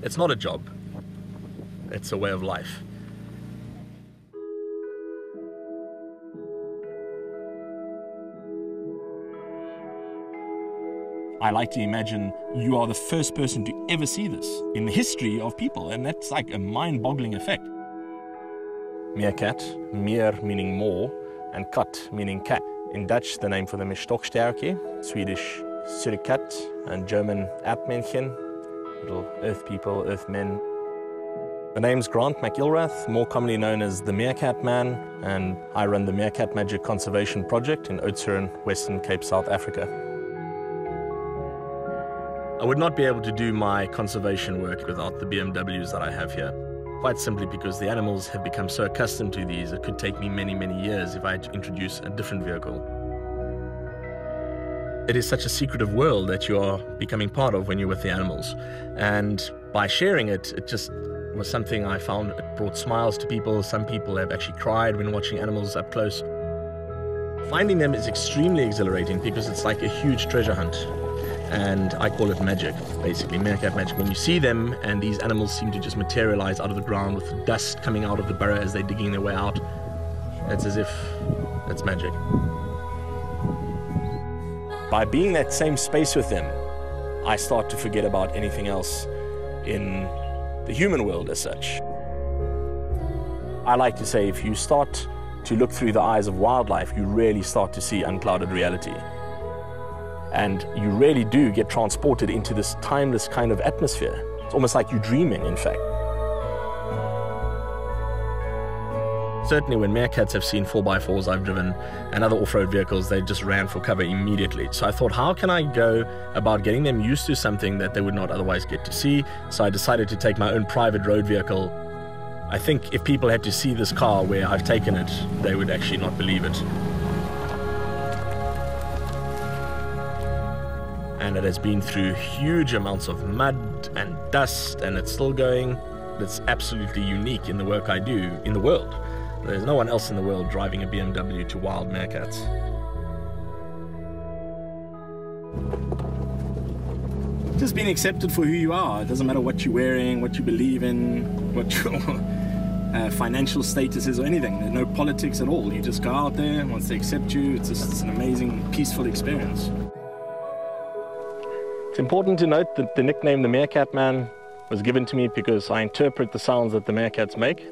It's not a job. It's a way of life. I like to imagine you are the first person to ever see this in the history of people, and that's like a mind-boggling effect. Meerkat, meer meaning more, and kat meaning cat. In Dutch, the name for them is stokstjärke, Swedish surikatt, and German Erdmännchen, little earth people, earth men. The name's Grant McIlrath, more commonly known as the Meerkat Man, and I run the Meerkat Magic Conservation Project in Oudtshoorn, Western Cape, South Africa. I would not be able to do my conservation work without the BMWs that I have here. Quite simply because the animals have become so accustomed to these, it could take me many, many years if I had to introduce a different vehicle. It is such a secretive world that you are becoming part of when you're with the animals. And by sharing it, it just was something I found it brought smiles to people. Some people have actually cried when watching animals up close. Finding them is extremely exhilarating because it's like a huge treasure hunt. And I call it magic, basically, meerkat magic. When you see them and these animals seem to just materialize out of the ground with the dust coming out of the burrow as they're digging their way out, it's as if it's magic. By being that same space with them, I start to forget about anything else in the human world as such. I like to say if you start to look through the eyes of wildlife, you really start to see unclouded reality. And you really do get transported into this timeless kind of atmosphere. It's almost like you're dreaming, in fact. Certainly when meerkats have seen 4x4s I've driven and other off-road vehicles, they just ran for cover immediately. So I thought, how can I go about getting them used to something that they would not otherwise get to see? So I decided to take my own private road vehicle. I think if people had to see this car where I've taken it, they would actually not believe it. And it has been through huge amounts of mud and dust, and it's still going. It's absolutely unique in the work I do in the world. There's no one else in the world driving a BMW to wild meerkats. Just being accepted for who you are. It doesn't matter what you're wearing, what you believe in, what your financial status is or anything. There's no politics at all. You just go out there, once they accept you, it's an amazing, peaceful experience. It's important to note that the nickname the Meerkat Man was given to me because I interpret the sounds that the meerkats make.